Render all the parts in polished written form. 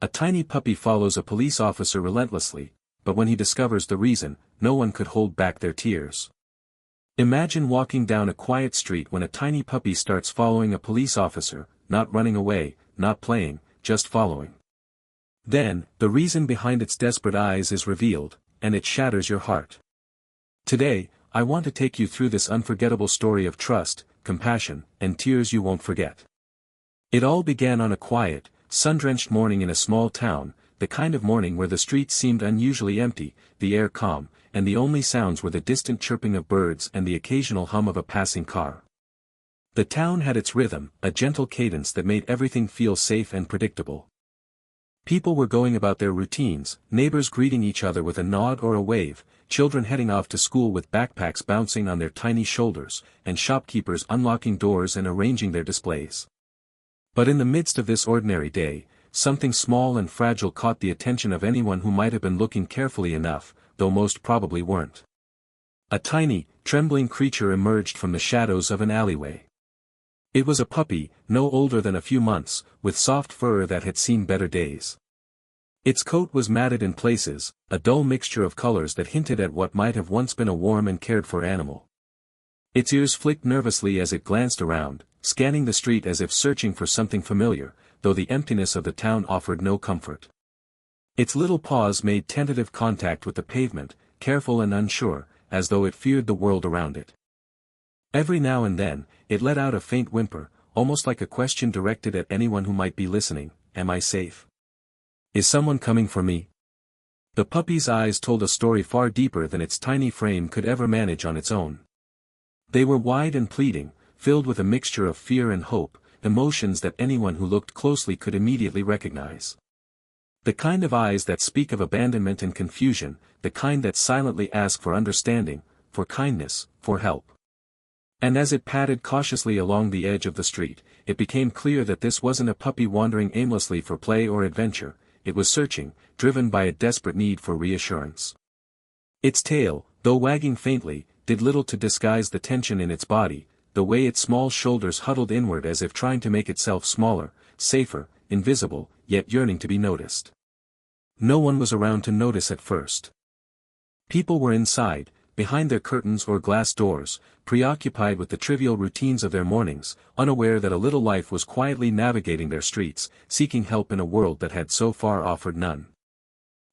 A tiny puppy follows a police officer relentlessly, but when he discovers the reason, no one could hold back their tears. Imagine walking down a quiet street when a tiny puppy starts following a police officer, not running away, not playing, just following. Then, the reason behind its desperate eyes is revealed, and it shatters your heart. Today, I want to take you through this unforgettable story of trust, compassion, and tears you won't forget. It all began on a quiet, sun-drenched morning in a small town, the kind of morning where the streets seemed unusually empty, the air calm, and the only sounds were the distant chirping of birds and the occasional hum of a passing car. The town had its rhythm, a gentle cadence that made everything feel safe and predictable. People were going about their routines, neighbors greeting each other with a nod or a wave, children heading off to school with backpacks bouncing on their tiny shoulders, and shopkeepers unlocking doors and arranging their displays. But in the midst of this ordinary day, something small and fragile caught the attention of anyone who might have been looking carefully enough, though most probably weren't. A tiny, trembling creature emerged from the shadows of an alleyway. It was a puppy, no older than a few months, with soft fur that had seen better days. Its coat was matted in places, a dull mixture of colors that hinted at what might have once been a warm and cared-for animal. Its ears flicked nervously as it glanced around, scanning the street as if searching for something familiar, though the emptiness of the town offered no comfort. Its little paws made tentative contact with the pavement, careful and unsure, as though it feared the world around it. Every now and then, it let out a faint whimper, almost like a question directed at anyone who might be listening: "Am I safe? Is someone coming for me?" The puppy's eyes told a story far deeper than its tiny frame could ever manage on its own. They were wide and pleading, filled with a mixture of fear and hope, emotions that anyone who looked closely could immediately recognize. The kind of eyes that speak of abandonment and confusion, the kind that silently ask for understanding, for kindness, for help. And as it padded cautiously along the edge of the street, it became clear that this wasn't a puppy wandering aimlessly for play or adventure. It was searching, driven by a desperate need for reassurance. Its tail, though wagging faintly, did little to disguise the tension in its body, the way its small shoulders huddled inward as if trying to make itself smaller, safer, invisible, yet yearning to be noticed. No one was around to notice at first. People were inside, behind their curtains or glass doors, preoccupied with the trivial routines of their mornings, unaware that a little life was quietly navigating their streets, seeking help in a world that had so far offered none.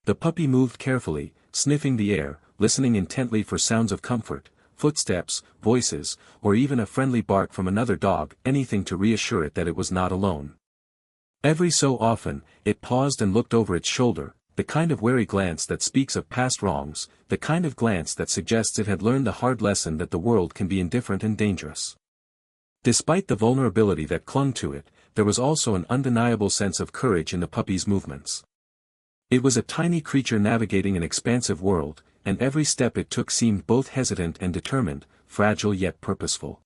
The puppy moved carefully, sniffing the air, listening intently for sounds of comfort, footsteps, voices, or even a friendly bark from another dog, anything to reassure it that it was not alone. Every so often, it paused and looked over its shoulder, the kind of wary glance that speaks of past wrongs, the kind of glance that suggests it had learned the hard lesson that the world can be indifferent and dangerous. Despite the vulnerability that clung to it, there was also an undeniable sense of courage in the puppy's movements. It was a tiny creature navigating an expansive world, and every step it took seemed both hesitant and determined, fragile yet purposeful.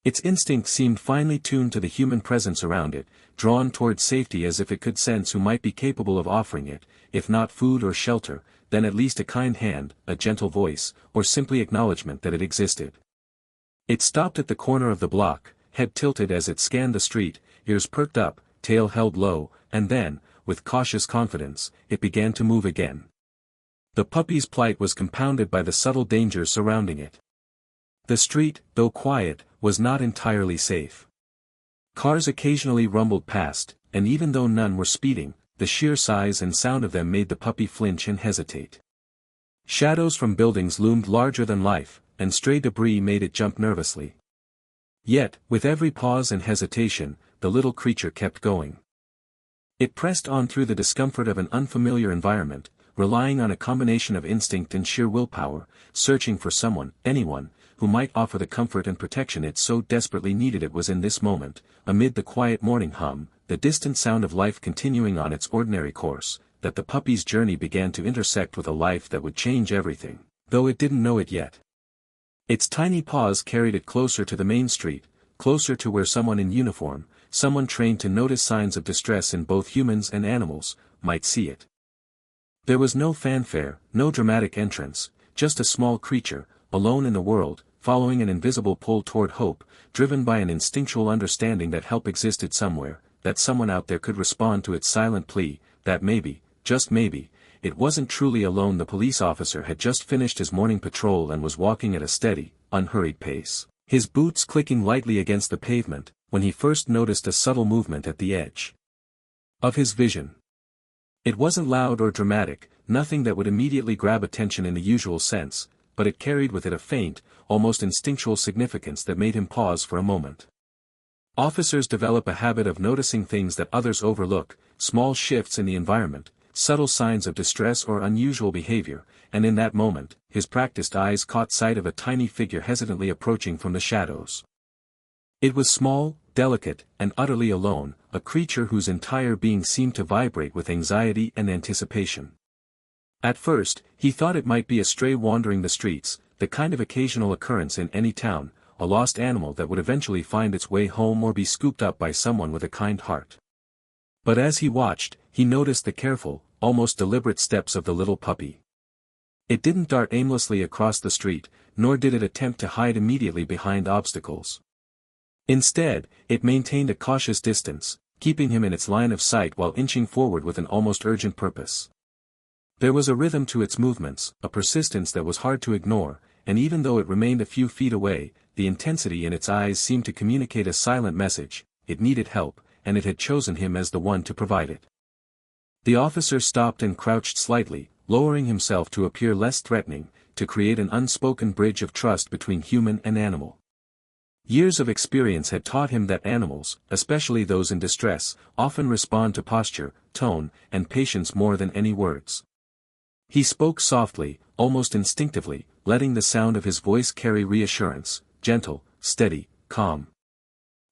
Its instinct seemed finely tuned to the human presence around it, drawn toward safety as if it could sense who might be capable of offering it, if not food or shelter, then at least a kind hand, a gentle voice, or simply acknowledgement that it existed. It stopped at the corner of the block, head tilted as it scanned the street, ears perked up, tail held low, and then, with cautious confidence, it began to move again. The puppy's plight was compounded by the subtle dangers surrounding it. The street, though quiet, was not entirely safe. Cars occasionally rumbled past, and even though none were speeding, the sheer size and sound of them made the puppy flinch and hesitate. Shadows from buildings loomed larger than life, and stray debris made it jump nervously. Yet, with every pause and hesitation, the little creature kept going. It pressed on through the discomfort of an unfamiliar environment, relying on a combination of instinct and sheer willpower, searching for someone, anyone, who might offer the comfort and protection it so desperately needed. It was in this moment, amid the quiet morning hum, the distant sound of life continuing on its ordinary course, that the puppy's journey began to intersect with a life that would change everything, though it didn't know it yet. Its tiny paws carried it closer to the main street, closer to where someone in uniform, someone trained to notice signs of distress in both humans and animals, might see it. There was no fanfare, no dramatic entrance, just a small creature, alone in the world, following an invisible pull toward hope, driven by an instinctual understanding that help existed somewhere, that someone out there could respond to its silent plea, that maybe, just maybe, it wasn't truly alone. The police officer had just finished his morning patrol and was walking at a steady, unhurried pace, his boots clicking lightly against the pavement, when he first noticed a subtle movement at the edge of his vision. It wasn't loud or dramatic, nothing that would immediately grab attention in the usual sense, but it carried with it a faint, almost instinctual significance that made him pause for a moment. Officers develop a habit of noticing things that others overlook, small shifts in the environment, subtle signs of distress or unusual behavior, and in that moment, his practiced eyes caught sight of a tiny figure hesitantly approaching from the shadows. It was small, delicate, and utterly alone, a creature whose entire being seemed to vibrate with anxiety and anticipation. At first, he thought it might be a stray wandering the streets, the kind of occasional occurrence in any town, a lost animal that would eventually find its way home or be scooped up by someone with a kind heart. But as he watched, he noticed the careful, almost deliberate steps of the little puppy. It didn't dart aimlessly across the street, nor did it attempt to hide immediately behind obstacles. Instead, it maintained a cautious distance, keeping him in its line of sight while inching forward with an almost urgent purpose. There was a rhythm to its movements, a persistence that was hard to ignore, and even though it remained a few feet away, the intensity in its eyes seemed to communicate a silent message: it needed help, and it had chosen him as the one to provide it. The officer stopped and crouched slightly, lowering himself to appear less threatening, to create an unspoken bridge of trust between human and animal. Years of experience had taught him that animals, especially those in distress, often respond to posture, tone, and patience more than any words. He spoke softly, almost instinctively, letting the sound of his voice carry reassurance, gentle, steady, calm.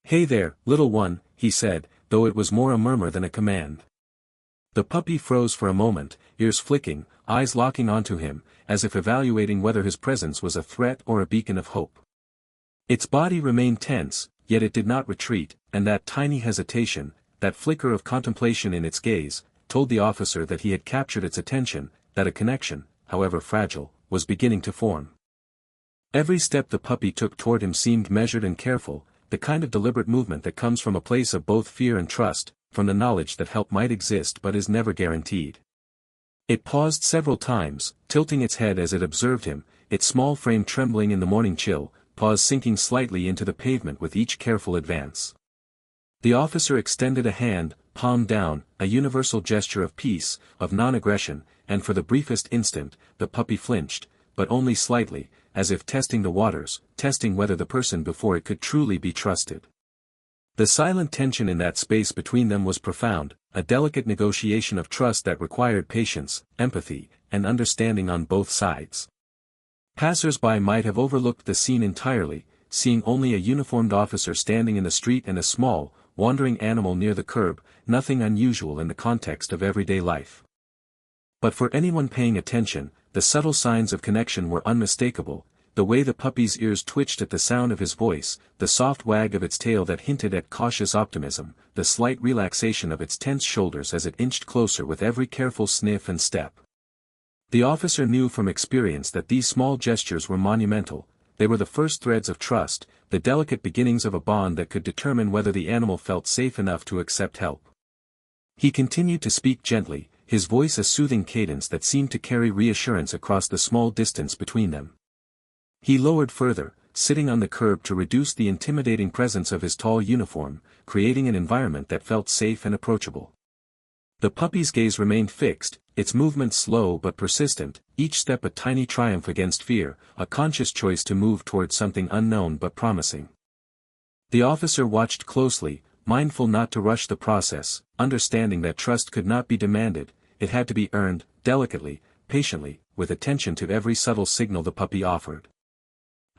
"Hey there, little one," he said, though it was more a murmur than a command. The puppy froze for a moment, ears flicking, eyes locking onto him, as if evaluating whether his presence was a threat or a beacon of hope. Its body remained tense, yet it did not retreat, and that tiny hesitation, that flicker of contemplation in its gaze, told the officer that he had captured its attention, that a connection, however fragile, was beginning to form. Every step the puppy took toward him seemed measured and careful, the kind of deliberate movement that comes from a place of both fear and trust, from the knowledge that help might exist but is never guaranteed. It paused several times, tilting its head as it observed him, its small frame trembling in the morning chill, paws sinking slightly into the pavement with each careful advance. The officer extended a hand, palm down, a universal gesture of peace, of non-aggression, and for the briefest instant, the puppy flinched, but only slightly, as if testing the waters, testing whether the person before it could truly be trusted. The silent tension in that space between them was profound, a delicate negotiation of trust that required patience, empathy, and understanding on both sides. Passers-by might have overlooked the scene entirely, seeing only a uniformed officer standing in the street and a small, wandering animal near the curb, nothing unusual in the context of everyday life. But for anyone paying attention, the subtle signs of connection were unmistakable, the way the puppy's ears twitched at the sound of his voice, the soft wag of its tail that hinted at cautious optimism, the slight relaxation of its tense shoulders as it inched closer with every careful sniff and step. The officer knew from experience that these small gestures were monumental, they were the first threads of trust, the delicate beginnings of a bond that could determine whether the animal felt safe enough to accept help. He continued to speak gently, his voice a soothing cadence that seemed to carry reassurance across the small distance between them. He lowered further, sitting on the curb to reduce the intimidating presence of his tall uniform, creating an environment that felt safe and approachable. The puppy's gaze remained fixed, its movements slow but persistent, each step a tiny triumph against fear, a conscious choice to move towards something unknown but promising. The officer watched closely, mindful not to rush the process, understanding that trust could not be demanded, it had to be earned, delicately, patiently, with attention to every subtle signal the puppy offered.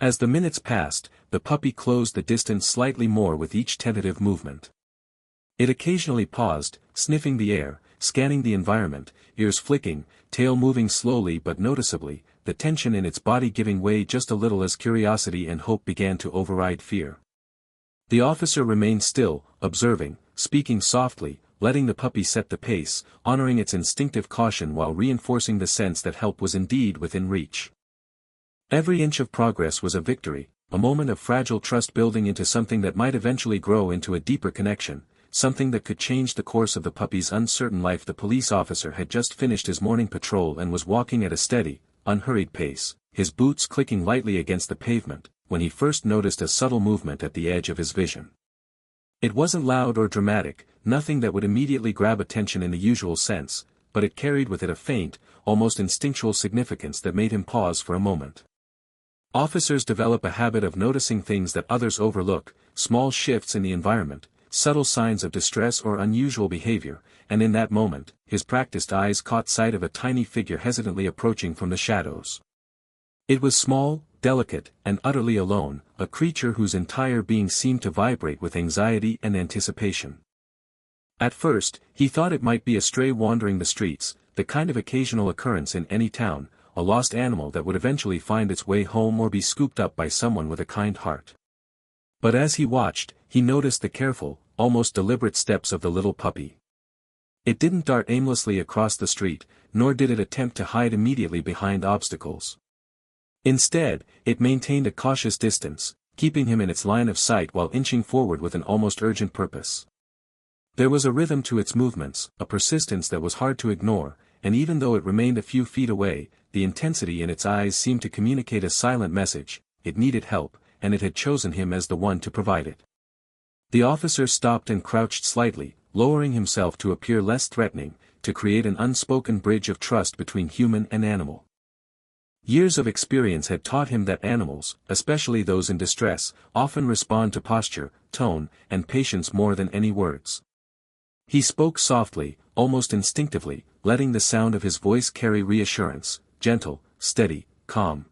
As the minutes passed, the puppy closed the distance slightly more with each tentative movement. It occasionally paused, sniffing the air, scanning the environment, ears flicking, tail moving slowly but noticeably, the tension in its body giving way just a little as curiosity and hope began to override fear. The officer remained still, observing, speaking softly, letting the puppy set the pace, honoring its instinctive caution while reinforcing the sense that help was indeed within reach. Every inch of progress was a victory, a moment of fragile trust building into something that might eventually grow into a deeper connection, something that could change the course of the puppy's uncertain life. The police officer had just finished his morning patrol and was walking at a steady, unhurried pace, his boots clicking lightly against the pavement, when he first noticed a subtle movement at the edge of his vision. It wasn't loud or dramatic, nothing that would immediately grab attention in the usual sense, but it carried with it a faint, almost instinctual significance that made him pause for a moment. Officers develop a habit of noticing things that others overlook, small shifts in the environment, subtle signs of distress or unusual behavior, and in that moment, his practiced eyes caught sight of a tiny figure hesitantly approaching from the shadows. It was small, delicate, and utterly alone, a creature whose entire being seemed to vibrate with anxiety and anticipation. At first, he thought it might be a stray wandering the streets, the kind of occasional occurrence in any town, a lost animal that would eventually find its way home or be scooped up by someone with a kind heart. But as he watched, he noticed the careful, almost deliberate steps of the little puppy. It didn't dart aimlessly across the street, nor did it attempt to hide immediately behind obstacles. Instead, it maintained a cautious distance, keeping him in its line of sight while inching forward with an almost urgent purpose. There was a rhythm to its movements, a persistence that was hard to ignore, and even though it remained a few feet away, the intensity in its eyes seemed to communicate a silent message: it needed help, and it had chosen him as the one to provide it. The officer stopped and crouched slightly, lowering himself to appear less threatening, to create an unspoken bridge of trust between human and animal. Years of experience had taught him that animals, especially those in distress, often respond to posture, tone, and patience more than any words. He spoke softly, almost instinctively, letting the sound of his voice carry reassurance, gentle, steady, calm.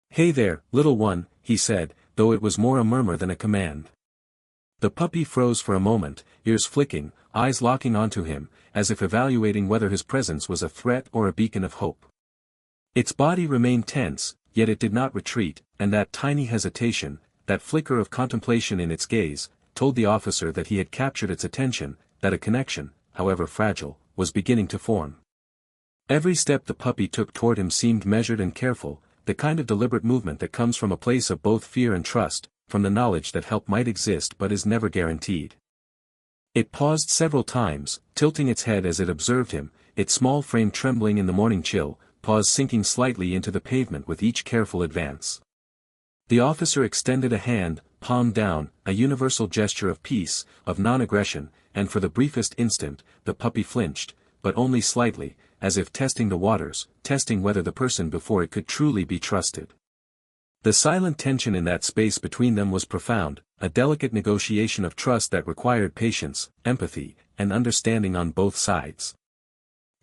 "Hey there, little one," he said, though it was more a murmur than a command. The puppy froze for a moment, ears flicking, eyes locking onto him, as if evaluating whether his presence was a threat or a beacon of hope. Its body remained tense, yet it did not retreat, and that tiny hesitation, that flicker of contemplation in its gaze, told the officer that he had captured its attention, that a connection, however fragile, was beginning to form. Every step the puppy took toward him seemed measured and careful, the kind of deliberate movement that comes from a place of both fear and trust, from the knowledge that help might exist but is never guaranteed. It paused several times, tilting its head as it observed him, its small frame trembling in the morning chill, paws sinking slightly into the pavement with each careful advance. The officer extended a hand, palm down, a universal gesture of peace, of non-aggression, and for the briefest instant, the puppy flinched, but only slightly, as if testing the waters, testing whether the person before it could truly be trusted. The silent tension in that space between them was profound, a delicate negotiation of trust that required patience, empathy, and understanding on both sides.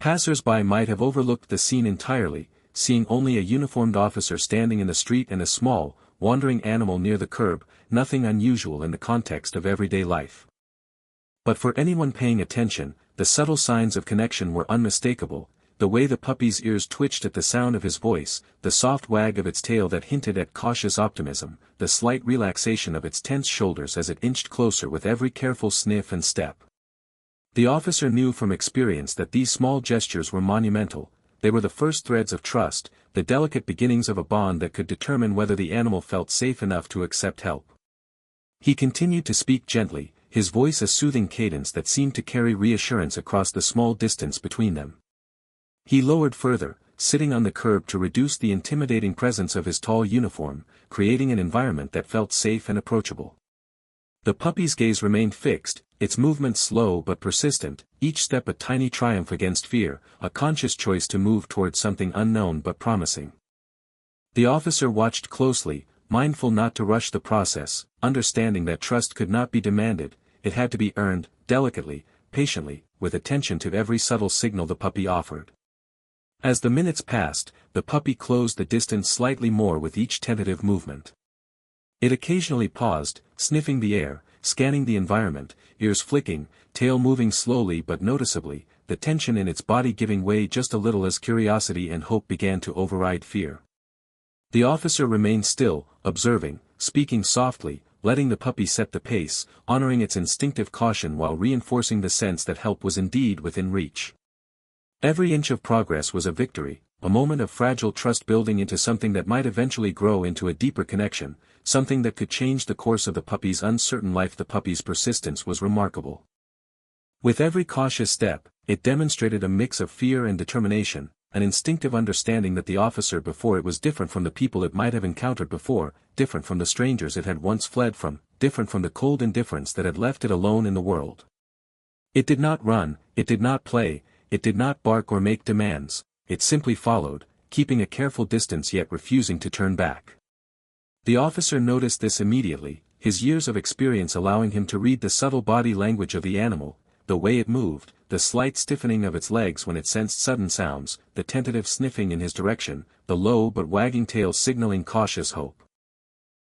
Passers-by might have overlooked the scene entirely, seeing only a uniformed officer standing in the street and a small, wandering animal near the curb, nothing unusual in the context of everyday life. But for anyone paying attention, the subtle signs of connection were unmistakable, the way the puppy's ears twitched at the sound of his voice, the soft wag of its tail that hinted at cautious optimism, the slight relaxation of its tense shoulders as it inched closer with every careful sniff and step. The officer knew from experience that these small gestures were monumental, they were the first threads of trust, the delicate beginnings of a bond that could determine whether the animal felt safe enough to accept help. He continued to speak gently, his voice a soothing cadence that seemed to carry reassurance across the small distance between them. He lowered further, sitting on the curb to reduce the intimidating presence of his tall uniform, creating an environment that felt safe and approachable. The puppy's gaze remained fixed, its movements slow but persistent, each step a tiny triumph against fear, a conscious choice to move towards something unknown but promising. The officer watched closely, mindful not to rush the process, understanding that trust could not be demanded, it had to be earned, delicately, patiently, with attention to every subtle signal the puppy offered. As the minutes passed, the puppy closed the distance slightly more with each tentative movement. It occasionally paused, sniffing the air, scanning the environment, ears flicking, tail moving slowly but noticeably, the tension in its body giving way just a little as curiosity and hope began to override fear. The officer remained still, observing, speaking softly, letting the puppy set the pace, honoring its instinctive caution while reinforcing the sense that help was indeed within reach. Every inch of progress was a victory, a moment of fragile trust building into something that might eventually grow into a deeper connection, something that could change the course of the puppy's uncertain life. The puppy's persistence was remarkable. With every cautious step, it demonstrated a mix of fear and determination, an instinctive understanding that the officer before it was different from the people it might have encountered before, different from the strangers it had once fled from, different from the cold indifference that had left it alone in the world. It did not run, it did not play, it did not bark or make demands, it simply followed, keeping a careful distance yet refusing to turn back. The officer noticed this immediately, his years of experience allowing him to read the subtle body language of the animal, the way it moved, the slight stiffening of its legs when it sensed sudden sounds, the tentative sniffing in his direction, the low but wagging tail signaling cautious hope.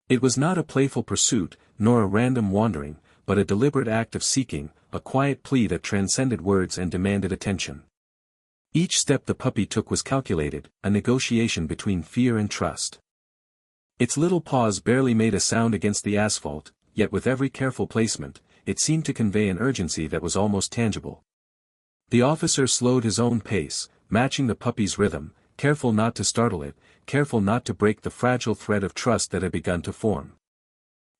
It was not a playful pursuit, nor a random wandering, but a deliberate act of seeking, a quiet plea that transcended words and demanded attention. Each step the puppy took was calculated, a negotiation between fear and trust. Its little paws barely made a sound against the asphalt, yet with every careful placement, it seemed to convey an urgency that was almost tangible. The officer slowed his own pace, matching the puppy's rhythm, careful not to startle it, careful not to break the fragile thread of trust that had begun to form.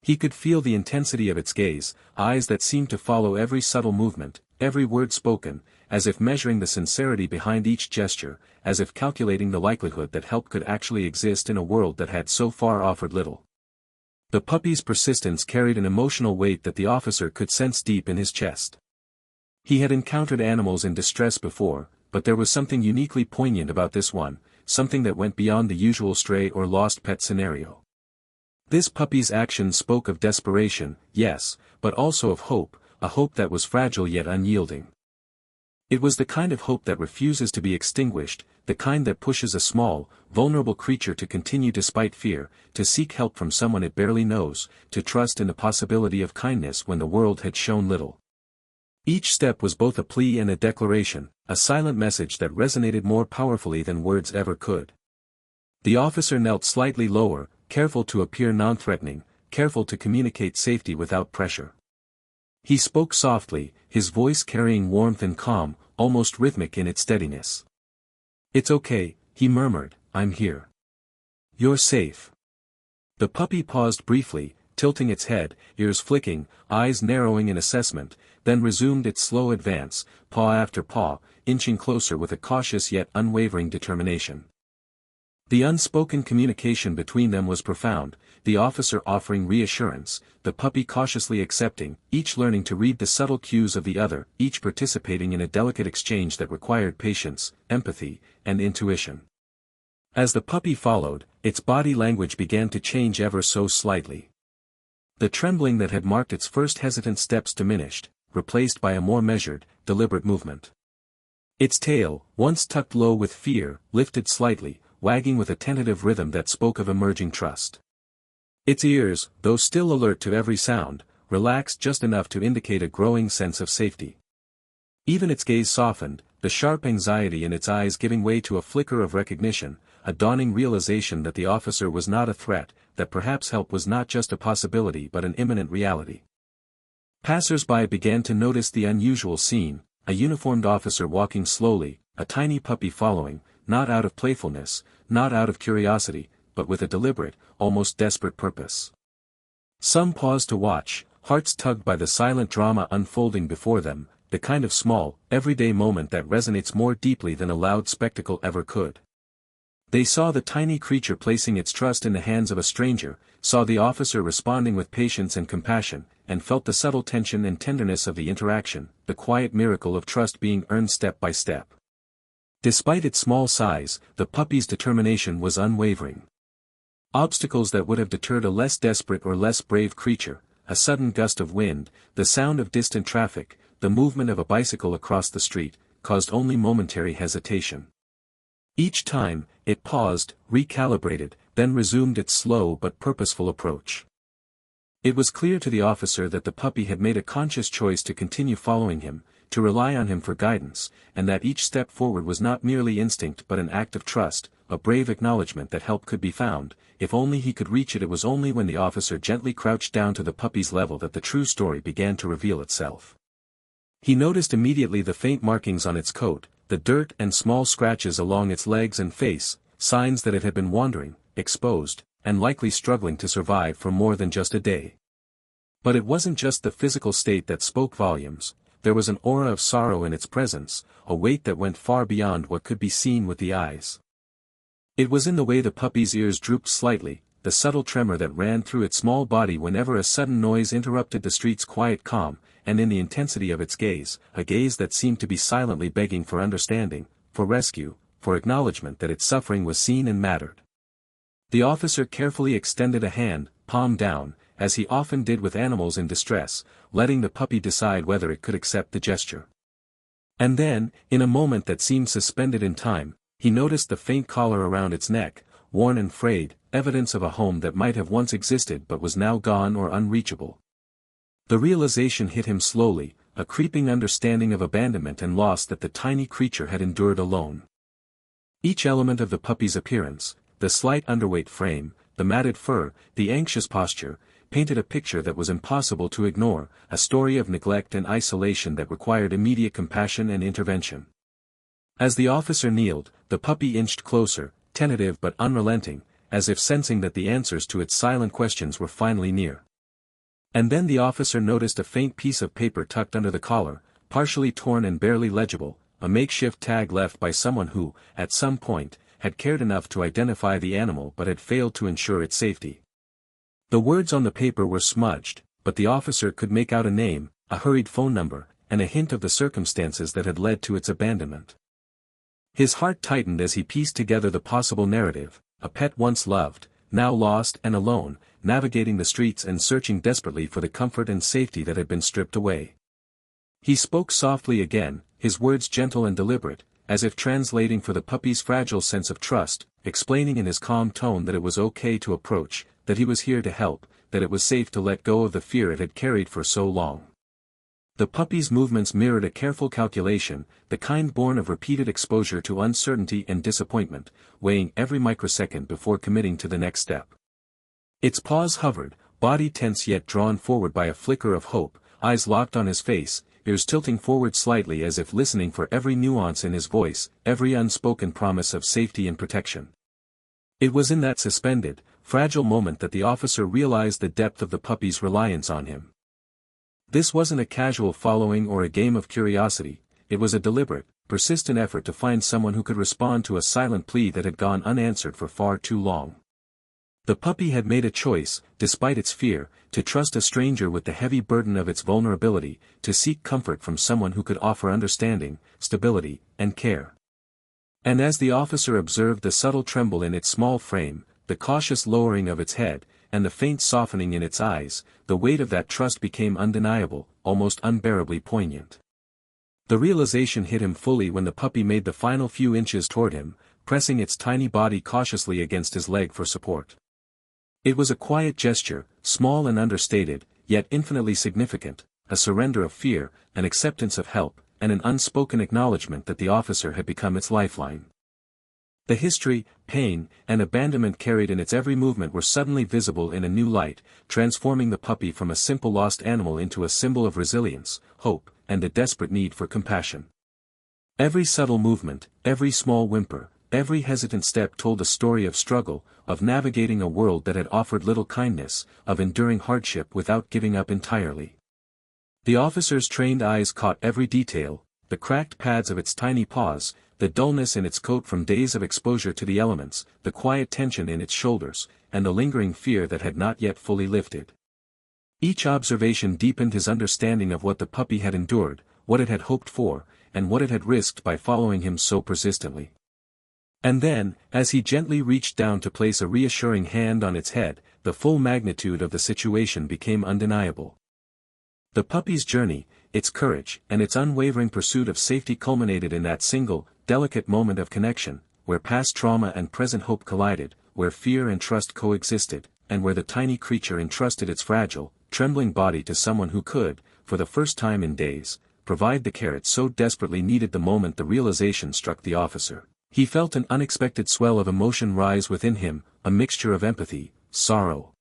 He could feel the intensity of its gaze, eyes that seemed to follow every subtle movement, every word spoken, as if measuring the sincerity behind each gesture, as if calculating the likelihood that help could actually exist in a world that had so far offered little. The puppy's persistence carried an emotional weight that the officer could sense deep in his chest. He had encountered animals in distress before, but there was something uniquely poignant about this one, something that went beyond the usual stray or lost pet scenario. This puppy's action spoke of desperation, yes, but also of hope, a hope that was fragile yet unyielding. It was the kind of hope that refuses to be extinguished, the kind that pushes a small, vulnerable creature to continue despite fear, to seek help from someone it barely knows, to trust in the possibility of kindness when the world had shown little. Each step was both a plea and a declaration, a silent message that resonated more powerfully than words ever could. The officer knelt slightly lower, careful to appear non-threatening, careful to communicate safety without pressure. He spoke softly, his voice carrying warmth and calm, almost rhythmic in its steadiness. "It's okay," he murmured, "I'm here. You're safe." The puppy paused briefly, tilting its head, ears flicking, eyes narrowing in assessment, then resumed its slow advance, paw after paw, inching closer with a cautious yet unwavering determination. The unspoken communication between them was profound, the officer offering reassurance, the puppy cautiously accepting, each learning to read the subtle cues of the other, each participating in a delicate exchange that required patience, empathy, and intuition. As the puppy followed, its body language began to change ever so slightly. The trembling that had marked its first hesitant steps diminished, replaced by a more measured, deliberate movement. Its tail, once tucked low with fear, lifted slightly, wagging with a tentative rhythm that spoke of emerging trust. Its ears, though still alert to every sound, relaxed just enough to indicate a growing sense of safety. Even its gaze softened, the sharp anxiety in its eyes giving way to a flicker of recognition, a dawning realization that the officer was not a threat, that perhaps help was not just a possibility but an imminent reality. Passers-by began to notice the unusual scene, a uniformed officer walking slowly, a tiny puppy following, not out of playfulness, not out of curiosity, but with a deliberate, almost desperate purpose. Some paused to watch, hearts tugged by the silent drama unfolding before them, the kind of small, everyday moment that resonates more deeply than a loud spectacle ever could. They saw the tiny creature placing its trust in the hands of a stranger, saw the officer responding with patience and compassion, and felt the subtle tension and tenderness of the interaction, the quiet miracle of trust being earned step by step. Despite its small size, the puppy's determination was unwavering. Obstacles that would have deterred a less desperate or less brave creature, a sudden gust of wind, the sound of distant traffic, the movement of a bicycle across the street, caused only momentary hesitation. Each time, it paused, recalibrated, then resumed its slow but purposeful approach. It was clear to the officer that the puppy had made a conscious choice to continue following him, to rely on him for guidance, and that each step forward was not merely instinct but an act of trust, a brave acknowledgement that help could be found. If only he could reach it. It was only when the officer gently crouched down to the puppy's level that the true story began to reveal itself. He noticed immediately the faint markings on its coat, the dirt and small scratches along its legs and face, signs that it had been wandering, exposed, and likely struggling to survive for more than just a day. But it wasn't just the physical state that spoke volumes. there was an aura of sorrow in its presence, a weight that went far beyond what could be seen with the eyes. It was in the way the puppy's ears drooped slightly, the subtle tremor that ran through its small body whenever a sudden noise interrupted the street's quiet calm, and in the intensity of its gaze, a gaze that seemed to be silently begging for understanding, for rescue, for acknowledgement that its suffering was seen and mattered. The officer carefully extended a hand, palm down, as he often did with animals in distress, letting the puppy decide whether it could accept the gesture. And then, in a moment that seemed suspended in time, he noticed the faint collar around its neck, worn and frayed, evidence of a home that might have once existed but was now gone or unreachable. The realization hit him slowly, a creeping understanding of abandonment and loss that the tiny creature had endured alone. Each element of the puppy's appearance, the slight underweight frame, the matted fur, the anxious posture, painted a picture that was impossible to ignore, a story of neglect and isolation that required immediate compassion and intervention. As the officer kneeled, the puppy inched closer, tentative but unrelenting, as if sensing that the answers to its silent questions were finally near. And then the officer noticed a faint piece of paper tucked under the collar, partially torn and barely legible, a makeshift tag left by someone who, at some point, had cared enough to identify the animal but had failed to ensure its safety. The words on the paper were smudged, but the officer could make out a name, a hurried phone number, and a hint of the circumstances that had led to its abandonment. His heart tightened as he pieced together the possible narrative, a pet once loved, now lost and alone, navigating the streets and searching desperately for the comfort and safety that had been stripped away. He spoke softly again, his words gentle and deliberate, as if translating for the puppy's fragile sense of trust, explaining in his calm tone that it was okay to approach, that he was here to help, that it was safe to let go of the fear it had carried for so long. The puppy's movements mirrored a careful calculation, the kind born of repeated exposure to uncertainty and disappointment, weighing every microsecond before committing to the next step. Its paws hovered, body tense yet drawn forward by a flicker of hope, eyes locked on his face, ears tilting forward slightly as if listening for every nuance in his voice, every unspoken promise of safety and protection. It was in that suspended, fragile moment that the officer realized the depth of the puppy's reliance on him. This wasn't a casual following or a game of curiosity, it was a deliberate, persistent effort to find someone who could respond to a silent plea that had gone unanswered for far too long. The puppy had made a choice, despite its fear, to trust a stranger with the heavy burden of its vulnerability, to seek comfort from someone who could offer understanding, stability, and care. And as the officer observed the subtle tremble in its small frame, the cautious lowering of its head, and the faint softening in its eyes, the weight of that trust became undeniable, almost unbearably poignant. The realization hit him fully when the puppy made the final few inches toward him, pressing its tiny body cautiously against his leg for support. It was a quiet gesture, small and understated, yet infinitely significant, a surrender of fear, an acceptance of help, and an unspoken acknowledgement that the officer had become its lifeline. The history, pain, and abandonment carried in its every movement were suddenly visible in a new light, transforming the puppy from a simple lost animal into a symbol of resilience, hope, and a desperate need for compassion. Every subtle movement, every small whimper, every hesitant step told a story of struggle, of navigating a world that had offered little kindness, of enduring hardship without giving up entirely. The officer's trained eyes caught every detail, the cracked pads of its tiny paws, the dullness in its coat from days of exposure to the elements, the quiet tension in its shoulders, and the lingering fear that had not yet fully lifted. Each observation deepened his understanding of what the puppy had endured, what it had hoped for, and what it had risked by following him so persistently. And then, as he gently reached down to place a reassuring hand on its head, the full magnitude of the situation became undeniable. The puppy's journey, its courage, and its unwavering pursuit of safety culminated in that single, delicate moment of connection, where past trauma and present hope collided, where fear and trust coexisted, and where the tiny creature entrusted its fragile, trembling body to someone who could, for the first time in days, provide the care it so desperately needed. The moment the realization struck the officer, he felt an unexpected swell of emotion rise within him, a mixture of empathy, sorrow,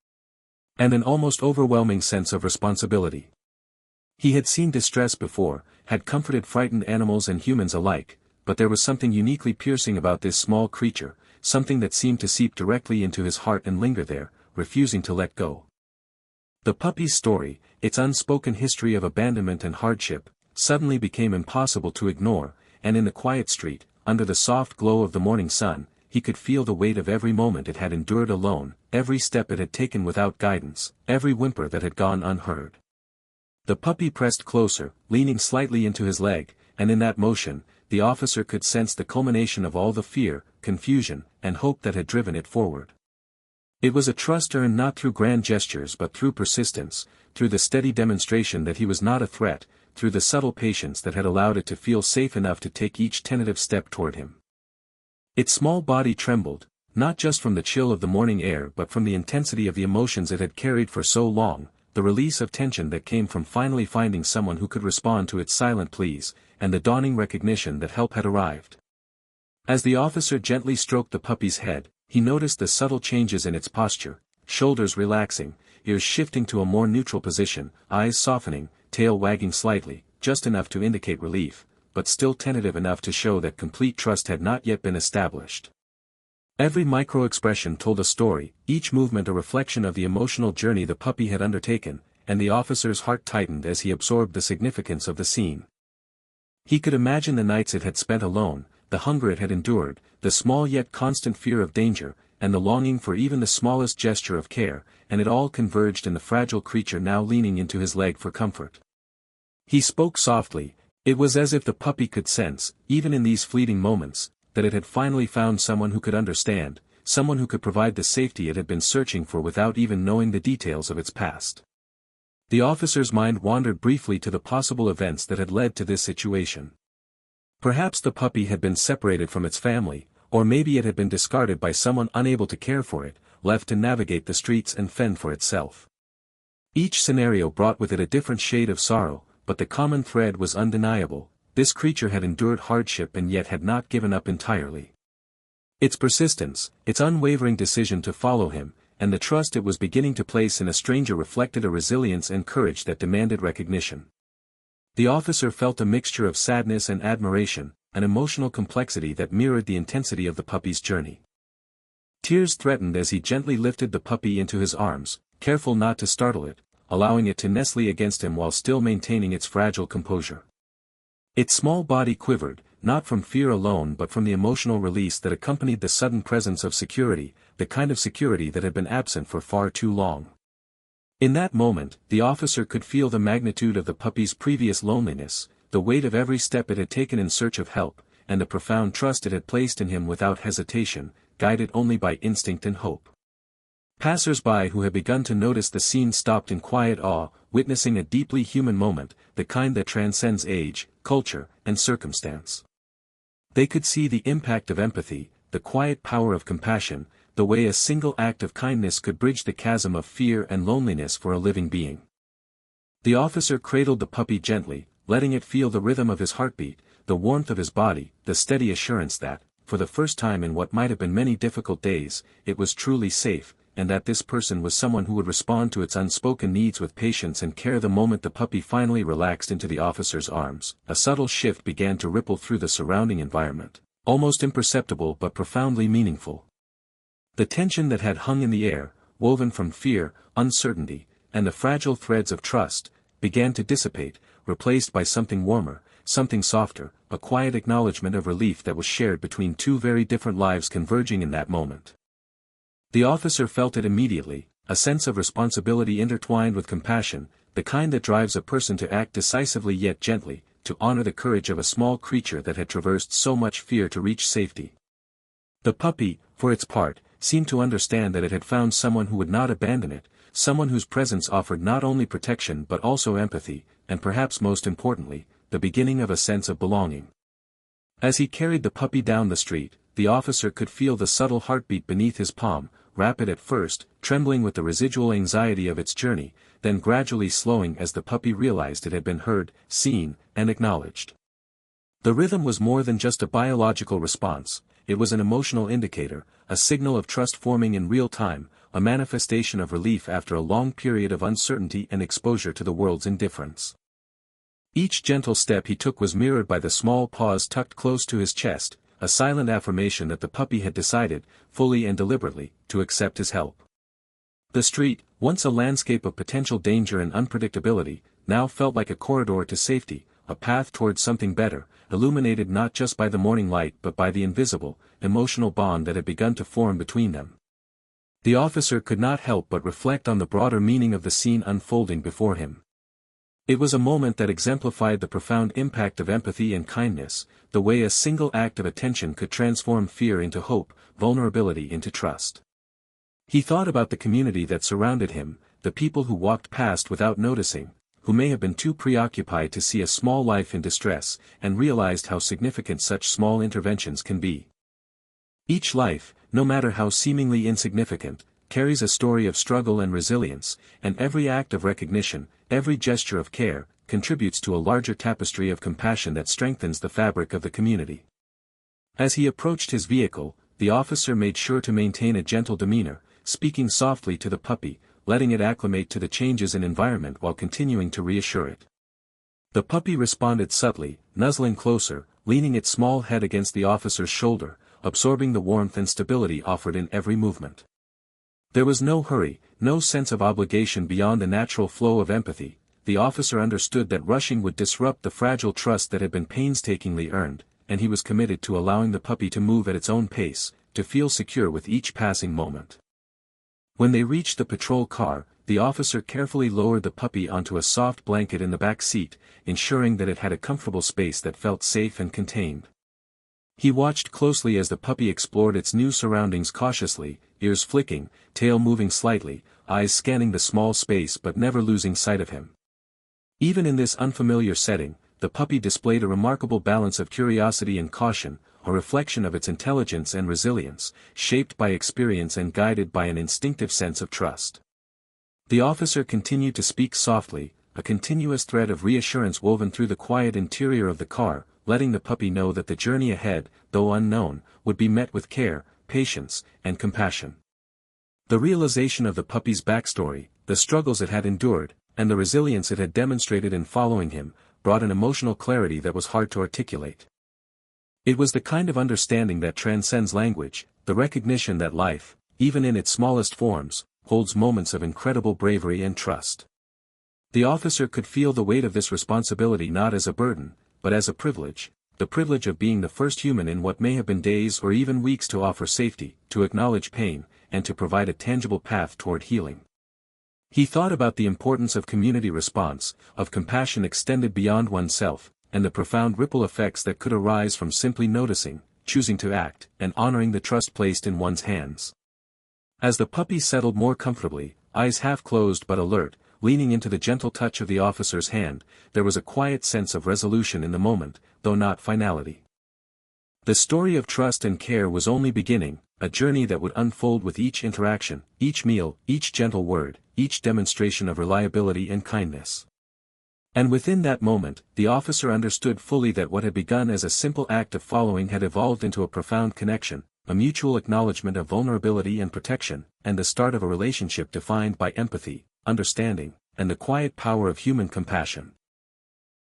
and an almost overwhelming sense of responsibility. He had seen distress before, had comforted frightened animals and humans alike, but there was something uniquely piercing about this small creature, something that seemed to seep directly into his heart and linger there, refusing to let go. The puppy's story, its unspoken history of abandonment and hardship, suddenly became impossible to ignore, and in the quiet street, under the soft glow of the morning sun, he could feel the weight of every moment it had endured alone, every step it had taken without guidance, every whimper that had gone unheard. The puppy pressed closer, leaning slightly into his leg, and in that motion, the officer could sense the culmination of all the fear, confusion, and hope that had driven it forward. It was a trust earned not through grand gestures but through persistence, through the steady demonstration that he was not a threat, through the subtle patience that had allowed it to feel safe enough to take each tentative step toward him. Its small body trembled, not just from the chill of the morning air but from the intensity of the emotions it had carried for so long, the release of tension that came from finally finding someone who could respond to its silent pleas, and the dawning recognition that help had arrived. As the officer gently stroked the puppy's head, he noticed the subtle changes in its posture, shoulders relaxing, ears shifting to a more neutral position, eyes softening, tail wagging slightly, just enough to indicate relief, but still tentative enough to show that complete trust had not yet been established. Every micro-expression told a story, each movement a reflection of the emotional journey the puppy had undertaken, and the officer's heart tightened as he absorbed the significance of the scene. He could imagine the nights it had spent alone, the hunger it had endured, the small yet constant fear of danger, and the longing for even the smallest gesture of care, and it all converged in the fragile creature now leaning into his leg for comfort. He spoke softly. It was as if the puppy could sense, even in these fleeting moments, that it had finally found someone who could understand, someone who could provide the safety it had been searching for without even knowing the details of its past. The officer's mind wandered briefly to the possible events that had led to this situation. Perhaps the puppy had been separated from its family, or maybe it had been discarded by someone unable to care for it, left to navigate the streets and fend for itself. Each scenario brought with it a different shade of sorrow, but the common thread was undeniable: this creature had endured hardship and yet had not given up entirely. Its persistence, its unwavering decision to follow him, and the trust it was beginning to place in a stranger reflected a resilience and courage that demanded recognition. The officer felt a mixture of sadness and admiration, an emotional complexity that mirrored the intensity of the puppy's journey. Tears threatened as he gently lifted the puppy into his arms, careful not to startle it, allowing it to nestle against him while still maintaining its fragile composure. Its small body quivered, not from fear alone but from the emotional release that accompanied the sudden presence of security, the kind of security that had been absent for far too long. In that moment, the officer could feel the magnitude of the puppy's previous loneliness, the weight of every step it had taken in search of help, and the profound trust it had placed in him without hesitation, guided only by instinct and hope. Passers-by who had begun to notice the scene stopped in quiet awe, witnessing a deeply human moment, the kind that transcends age, culture, and circumstance. They could see the impact of empathy, the quiet power of compassion, the way a single act of kindness could bridge the chasm of fear and loneliness for a living being. The officer cradled the puppy gently, letting it feel the rhythm of his heartbeat, the warmth of his body, the steady assurance that, for the first time in what might have been many difficult days, it was truly safe, and that this person was someone who would respond to its unspoken needs with patience and care. The moment the puppy finally relaxed into the officer's arms, a subtle shift began to ripple through the surrounding environment, almost imperceptible but profoundly meaningful. The tension that had hung in the air, woven from fear, uncertainty, and the fragile threads of trust, began to dissipate, replaced by something warmer, something softer, a quiet acknowledgement of relief that was shared between two very different lives converging in that moment. The officer felt it immediately, a sense of responsibility intertwined with compassion, the kind that drives a person to act decisively yet gently, to honor the courage of a small creature that had traversed so much fear to reach safety. The puppy, for its part, seemed to understand that it had found someone who would not abandon it, someone whose presence offered not only protection but also empathy, and perhaps most importantly, the beginning of a sense of belonging. As he carried the puppy down the street, the officer could feel the subtle heartbeat beneath his palm, rapid at first, trembling with the residual anxiety of its journey, then gradually slowing as the puppy realized it had been heard, seen, and acknowledged. The rhythm was more than just a biological response, it was an emotional indicator, a signal of trust forming in real time, a manifestation of relief after a long period of uncertainty and exposure to the world's indifference. Each gentle step he took was mirrored by the small paws tucked close to his chest, a silent affirmation that the puppy had decided, fully and deliberately, to accept his help. The street, once a landscape of potential danger and unpredictability, now felt like a corridor to safety, a path towards something better, illuminated not just by the morning light but by the invisible, emotional bond that had begun to form between them. The officer could not help but reflect on the broader meaning of the scene unfolding before him. It was a moment that exemplified the profound impact of empathy and kindness, the way a single act of attention could transform fear into hope, vulnerability into trust. He thought about the community that surrounded him, the people who walked past without noticing, who may have been too preoccupied to see a small life in distress, and realized how significant such small interventions can be. Each life, no matter how seemingly insignificant, carries a story of struggle and resilience, and every act of recognition, every gesture of care, contributes to a larger tapestry of compassion that strengthens the fabric of the community. As he approached his vehicle, the officer made sure to maintain a gentle demeanor, speaking softly to the puppy, letting it acclimate to the changes in environment while continuing to reassure it. The puppy responded subtly, nuzzling closer, leaning its small head against the officer's shoulder, absorbing the warmth and stability offered in every movement. There was no hurry, no sense of obligation beyond the natural flow of empathy. The officer understood that rushing would disrupt the fragile trust that had been painstakingly earned, and he was committed to allowing the puppy to move at its own pace, to feel secure with each passing moment. When they reached the patrol car, the officer carefully lowered the puppy onto a soft blanket in the back seat, ensuring that it had a comfortable space that felt safe and contained. He watched closely as the puppy explored its new surroundings cautiously, ears flicking, tail moving slightly, eyes scanning the small space but never losing sight of him. Even in this unfamiliar setting, the puppy displayed a remarkable balance of curiosity and caution, a reflection of its intelligence and resilience, shaped by experience and guided by an instinctive sense of trust. The officer continued to speak softly, a continuous thread of reassurance woven through the quiet interior of the car, letting the puppy know that the journey ahead, though unknown, would be met with care, patience, and compassion. The realization of the puppy's backstory, the struggles it had endured, and the resilience it had demonstrated in following him, brought an emotional clarity that was hard to articulate. It was the kind of understanding that transcends language, the recognition that life, even in its smallest forms, holds moments of incredible bravery and trust. The officer could feel the weight of this responsibility not as a burden, but as a privilege, the privilege of being the first human in what may have been days or even weeks to offer safety, to acknowledge pain, and to provide a tangible path toward healing. He thought about the importance of community response, of compassion extended beyond oneself, and the profound ripple effects that could arise from simply noticing, choosing to act, and honoring the trust placed in one's hands. As the puppy settled more comfortably, eyes half closed but alert, leaning into the gentle touch of the officer's hand, there was a quiet sense of resolution in the moment, though not finality. The story of trust and care was only beginning, a journey that would unfold with each interaction, each meal, each gentle word, each demonstration of reliability and kindness. And within that moment, the officer understood fully that what had begun as a simple act of following had evolved into a profound connection, a mutual acknowledgement of vulnerability and protection, and the start of a relationship defined by empathy, understanding, and the quiet power of human compassion.